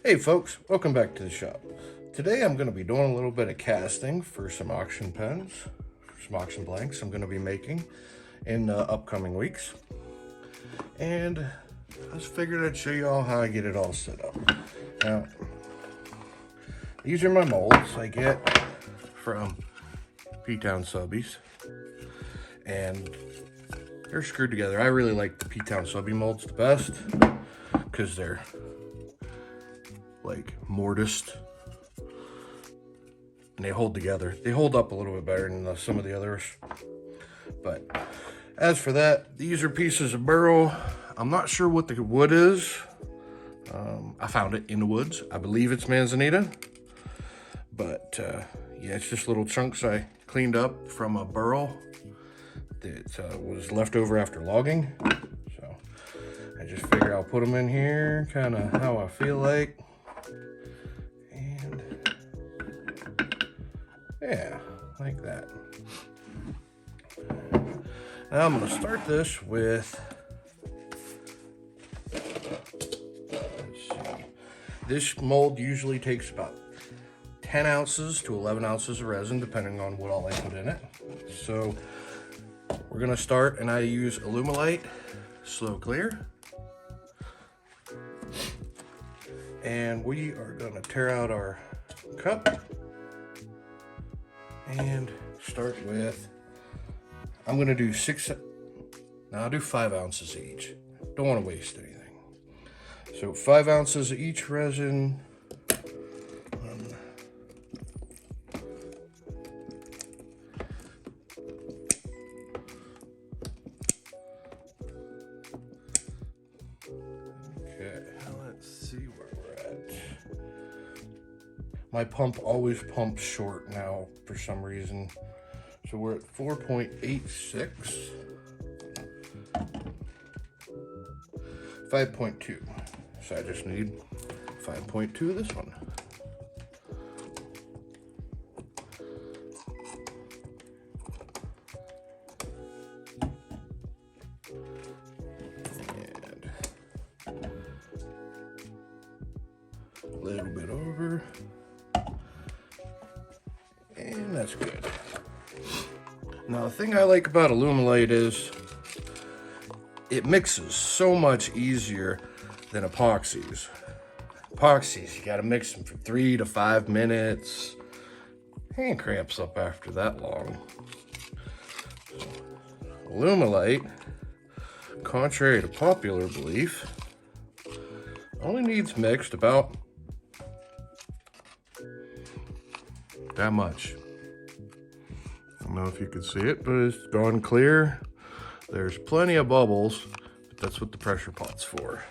Hey folks, welcome back to the shop. Today I'm going to be doing a little bit of casting for some auction pens, some auction blanks I'm going to be making in the upcoming weeks. And I just figured I'd show you all how I get it all set up. Now, these are my molds I get from P-Town Subbies. And they're screwed together. I really like the P-Town Subby molds the best because they're like mortised and they hold together. They hold up a little bit better than some of the others. But as for that, these are pieces of burl. I'm not sure what the wood is. I found it in the woods. I believe it's manzanita. But yeah, it's just little chunks I cleaned up from a burl that was left over after logging. So I just figure I'll put them in here, kind of how I feel like. And yeah, like that. Now I'm going to start this with, let's see, this mold usually takes about 10 ounces to 11 ounces of resin, depending on what all I put in it. So we're going to start, and I use Alumilite Slow Clear. And we are going to tear out our cup and start with, I'm going to do I'll do 5 ounces each. Don't want to waste anything. So 5 ounces of each resin. Okay, let's see where we're at. My pump always pumps short now for some reason. So we're at 4.86. 5.2. So I just need 5.2 of this one. And a little bit over. And that's good. Now the thing I like about Alumilite is it mixes so much easier than epoxies. Epoxies, you gotta mix them for 3 to 5 minutes. Hand cramps up after that long. Alumilite, contrary to popular belief, only needs mixed about that much. I don't know if you can see it, but it's gone clear. There's plenty of bubbles, but that's what the pressure pot's for.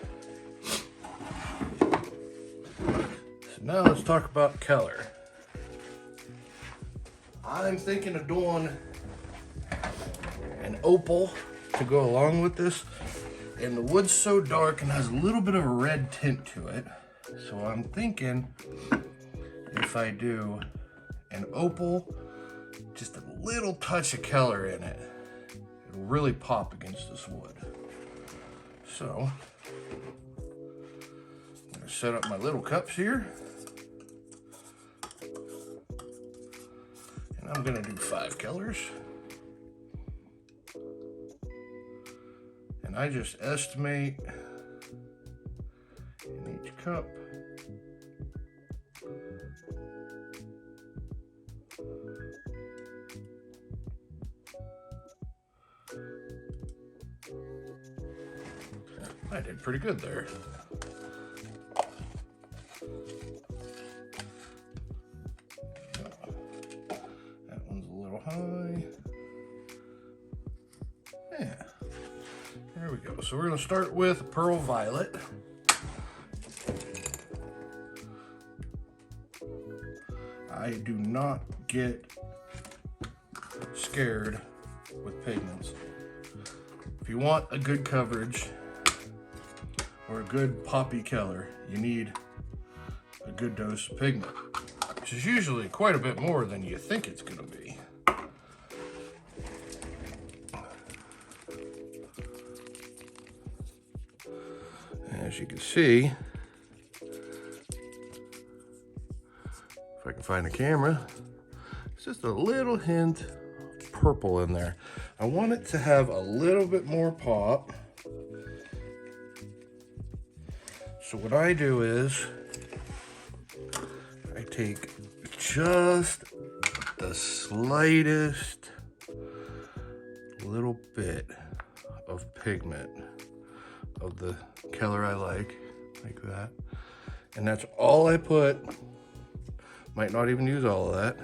So now let's talk about color. I'm thinking of doing an opal to go along with this. And the wood's so dark and has a little bit of a red tint to it. So I'm thinking if I do an opal, just a little touch of color in it, it'll really pop against this wood. So I'm gonna set up my little cups here, and I'm gonna do 5 colors. And I just estimate in each cup I did pretty good there. That one's a little high. Yeah. There we go. So we're going to start with Pearl Violet. I do not get scared with pigments. If you want a good coverage or a good poppy color, you need a good dose of pigment, which is usually quite a bit more than you think it's going to be. As you can see, I can find the camera, it's just a little hint of purple in there. I want it to have a little bit more pop. So what I do is I take just the slightest little bit of pigment of the color I like that. And that's all I put. Might not even use all of that.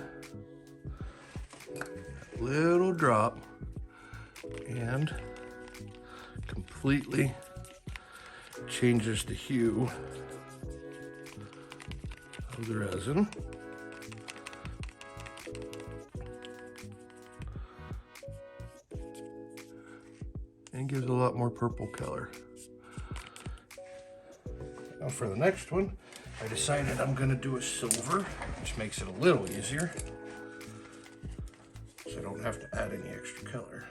Little drop, and completely changes the hue of the resin. And gives a lot more purple color. Now for the next one, I decided I'm gonna do a silver, which makes it a little easier. So I don't have to add any extra color.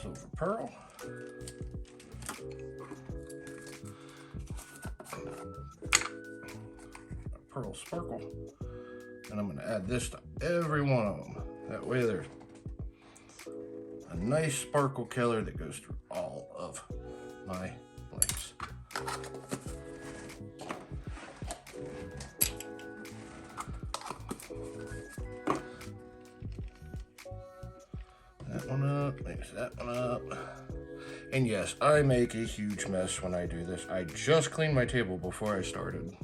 Silver pearl. A pearl sparkle. And I'm gonna add this to every one of them. That way there's a nice sparkle color that goes through all of my blanks. That one up, mix that one up. And yes, I make a huge mess when I do this. I just cleaned my table before I started.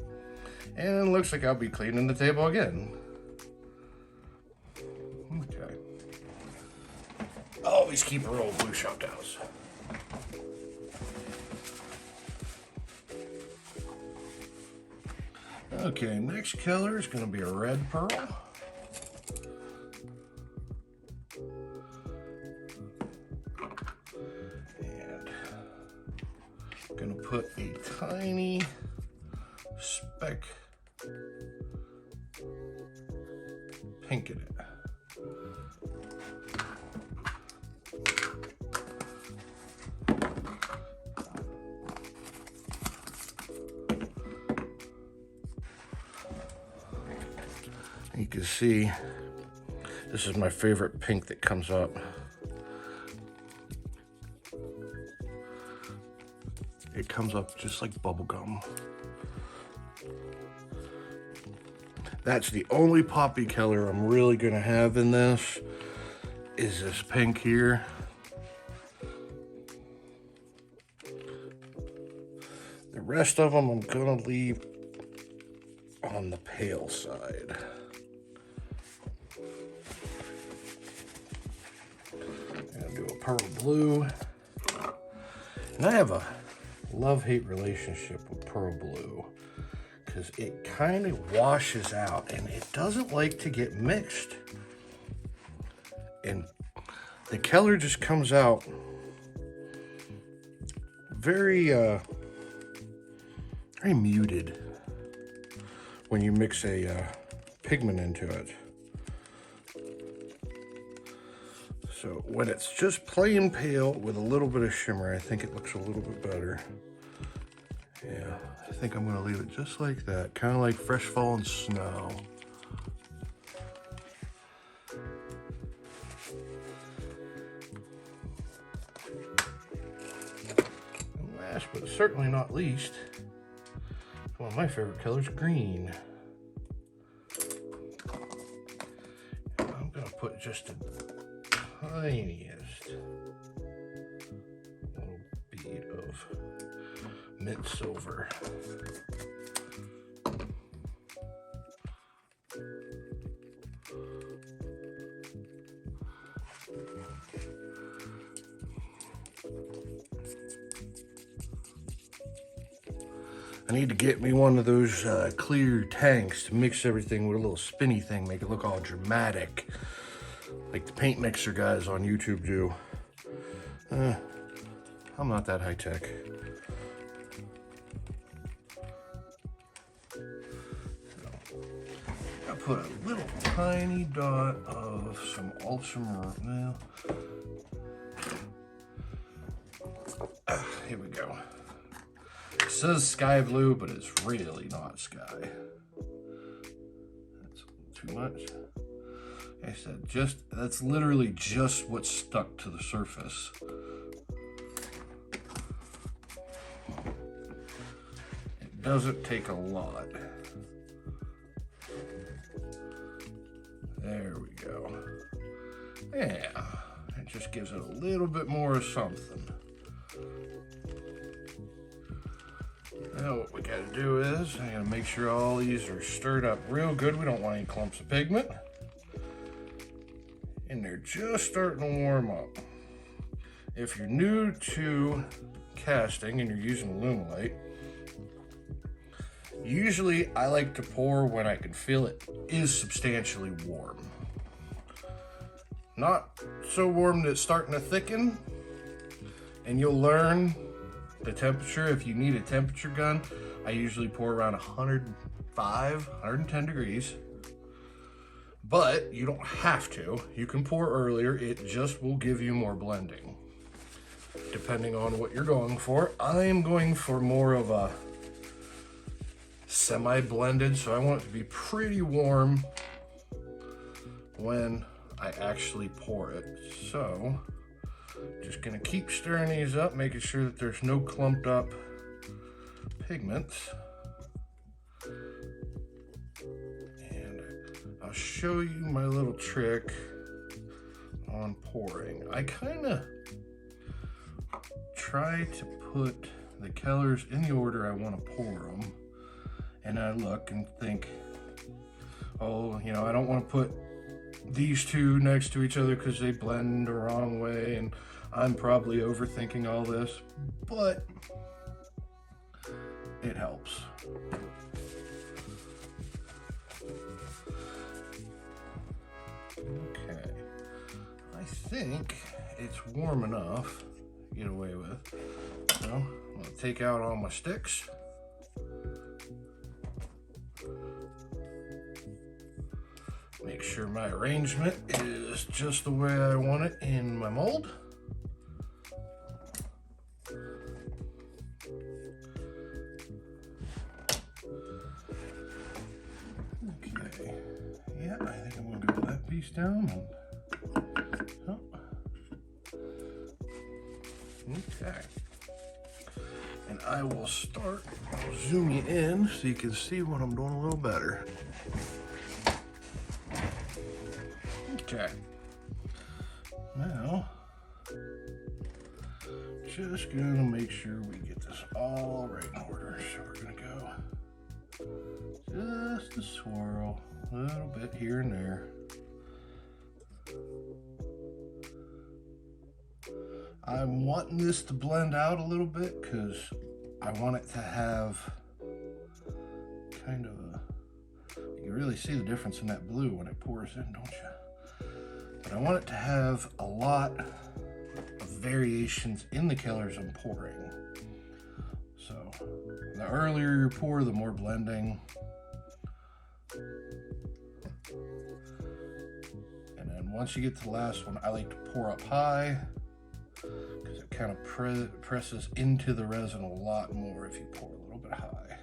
And it looks like I'll be cleaning the table again. Okay. Always keep a roll of blue shop towels. Okay, next color is going to be a red pearl. And I'm going to put a tiny speck pink in it. You can see this is my favorite pink that comes up. It comes up just like bubble gum. That's the only poppy color I'm really gonna have in this, is this pink here. The rest of them I'm gonna leave on the pale side. Gonna do a pearl blue. And I have a love-hate relationship with pearl blue because it kind of washes out and it doesn't like to get mixed. And the color just comes out very, very muted when you mix a pigment into it. So when it's just plain pale with a little bit of shimmer, I think it looks a little bit better. Yeah, I think I'm gonna leave it just like that, kind of like fresh fallen snow. And last but certainly not least, one of my favorite colors, green. I'm gonna put just a tiniest little bead of mint silver. I need to get me one of those clear tanks to mix everything with a little spinny thing, make it look all dramatic, like the paint mixer guys on YouTube do. I'm not that high tech. I put a little tiny dot of some ultramarine. Here we go. It says sky blue, but it's really not sky. too much. Like I said, that's literally just what's stuck to the surface. It doesn't take a lot. There we go. Yeah, it just gives it a little bit more of something. Now what we gotta do is, I gotta make sure all these are stirred up real good. We don't want any clumps of pigment. And they're just starting to warm up. If you're new to casting and you're using Alumilite, usually I like to pour when I can feel it is substantially warm. Not so warm that it's starting to thicken, and you'll learn the temperature. If you need a temperature gun, I usually pour around 105, 110 degrees. But you don't have to. You can pour earlier. It just will give you more blending, depending on what you're going for. I'm going for more of a semi-blended, so I want it to be pretty warm when I actually pour it. So just gonna keep stirring these up, making sure that there's no clumped up pigments. And I'll show you my little trick on pouring. I kind of try to put the colors in the order I want to pour them, and I look and think, oh, you know, I don't want to put these two next to each other because they blend the wrong way, and I'm probably overthinking all this, but it helps. Okay, I think it's warm enough to get away with. So I'm gonna take out all my sticks. Make sure my arrangement is just the way I want it in my mold. Okay, yeah, I think I'm gonna go with that piece down. Oh. Okay, and I will start, I'll zoom you in so you can see what I'm doing a little better. Okay, now just gonna make sure we get this all right in order. So we're gonna go just a swirl, a little bit here and there. I'm wanting this to blend out a little bit because I want it to have kind of a, you can really see the difference in that blue when it pours in, don't you? But I want it to have a lot of variations in the colors I'm pouring. So the earlier you pour, the more blending. And then once you get to the last one, I like to pour up high because it kind of presses into the resin a lot more if you pour a little bit high.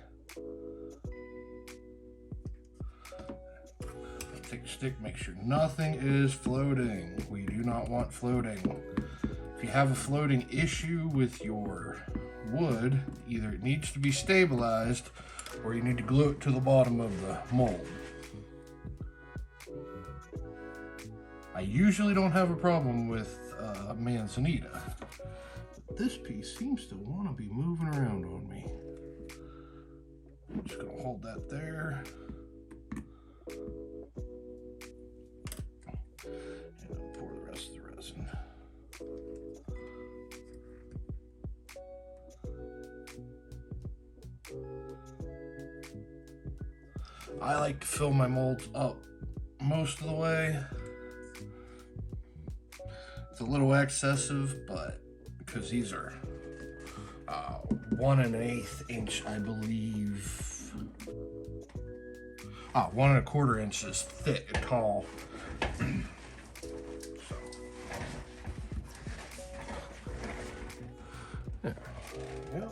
Take a stick, make sure nothing is floating. We do not want floating. If you have a floating issue with your wood, either it needs to be stabilized or you need to glue it to the bottom of the mold. I usually don't have a problem with manzanita. This piece seems to want to be moving around on me. I'm just going to hold that there. And then pour the rest of the resin. I like to fill my molds up most of the way. It's a little excessive, but because these are 1 1/8 inch, I believe. 1 1/4 inches thick and tall. So, there we go.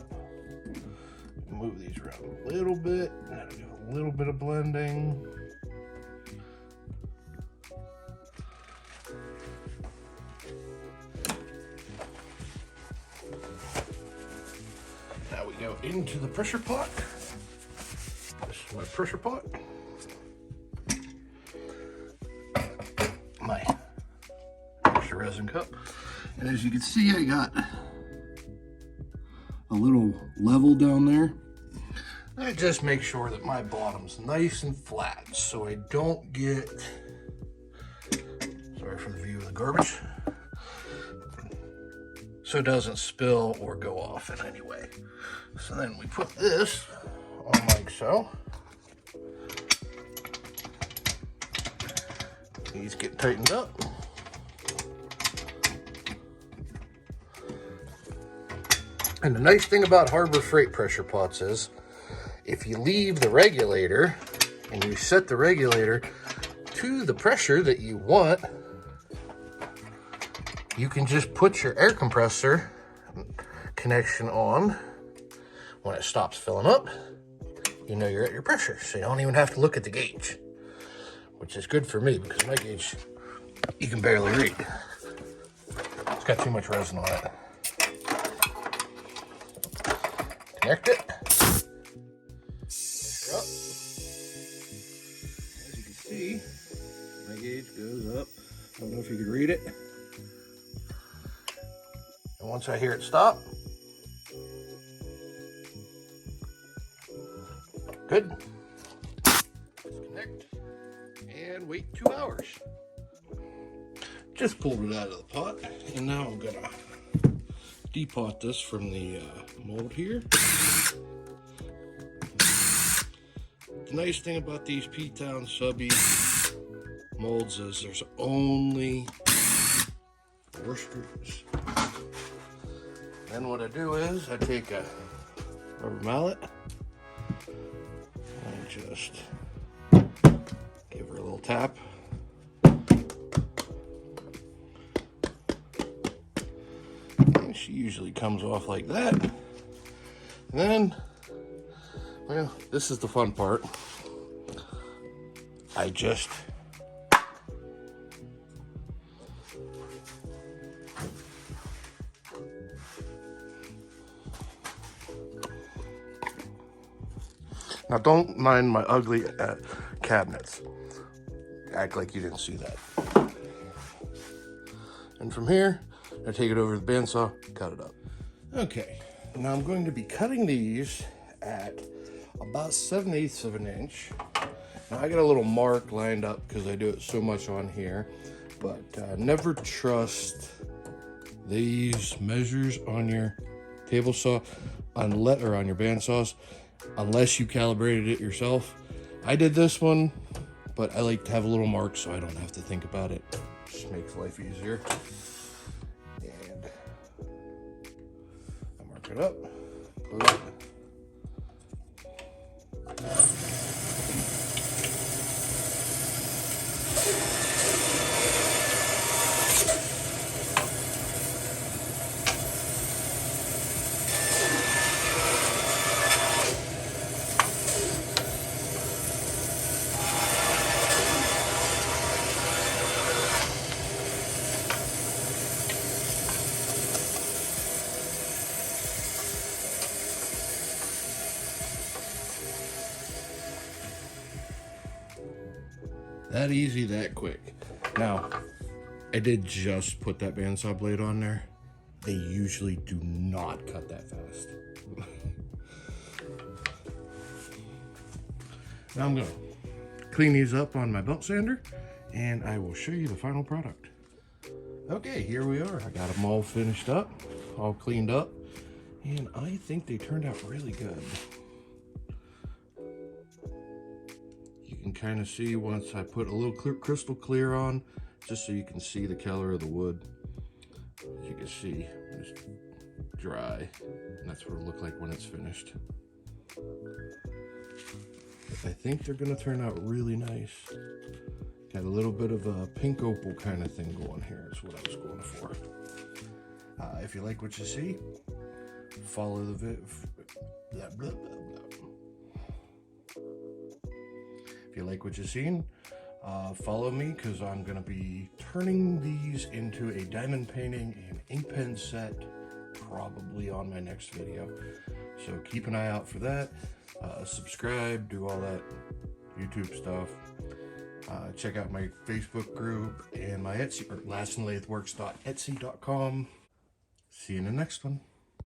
Move these around a little bit. Do a little bit of blending. go into the pressure pot. This is my pressure pot. My extra resin cup. And as you can see, I got a little level down there. I just make sure that my bottom's nice and flat so I don't get, sorry for the view of the garbage, so it doesn't spill or go off in any way. So then we put this on like so. These get tightened up. And the nice thing about Harbor Freight pressure pots is, if you leave the regulator and you set the regulator to the pressure that you want, you can just put your air compressor connection on. When it stops filling up, you know you're at your pressure, so you don't even have to look at the gauge, which is good for me because my gauge, you can barely read. It's got too much resin on it. Connect it. Up. As you can see, my gauge goes up. I don't know if you can read it. And once I hear it stop, good. Disconnect and wait 2 hours. Just pulled it out of the pot, and now I'm gonna depot this from the mold here. The nice thing about these P-Town subby molds is there's only 4 screws. Then what I do is I take a rubber mallet and just give her a little tap. And she usually comes off like that. And then, well, this is the fun part. I just now don't mind my ugly cabinets. Act like you didn't see that. And from here, I take it over to the bandsaw, cut it up. Okay, now I'm going to be cutting these at about 7/8 of an inch. Now I got a little mark lined up because I do it so much on here, but never trust these measures on your table saw or on your bandsaws unless you calibrated it yourself. I did this one, but I like to have a little mark so I don't have to think about it. Just makes life easier. And I mark it up. Boom. That easy, that quick. Now, I did just put that bandsaw blade on there. They usually do not cut that fast. Now I'm gonna clean these up on my belt sander and I will show you the final product. Okay, here we are. I got them all finished up, all cleaned up, and I think they turned out really good. You can kind of see once I put a little crystal clear on, just so you can see the color of the wood. As you can see, it's dry, and that's what it'll look like when it's finished. I think they're gonna turn out really nice. Got a little bit of a pink opal kind of thing going here is what I was going for. If you like what you see, follow the video. If you like what you've seen, follow me because I'm going to be turning these into a diamond painting and ink pen set probably on my next video. So keep an eye out for that. Subscribe, do all that YouTube stuff. Check out my Facebook group and my Etsy, or lastinglatheworks.etsy.com. See you in the next one.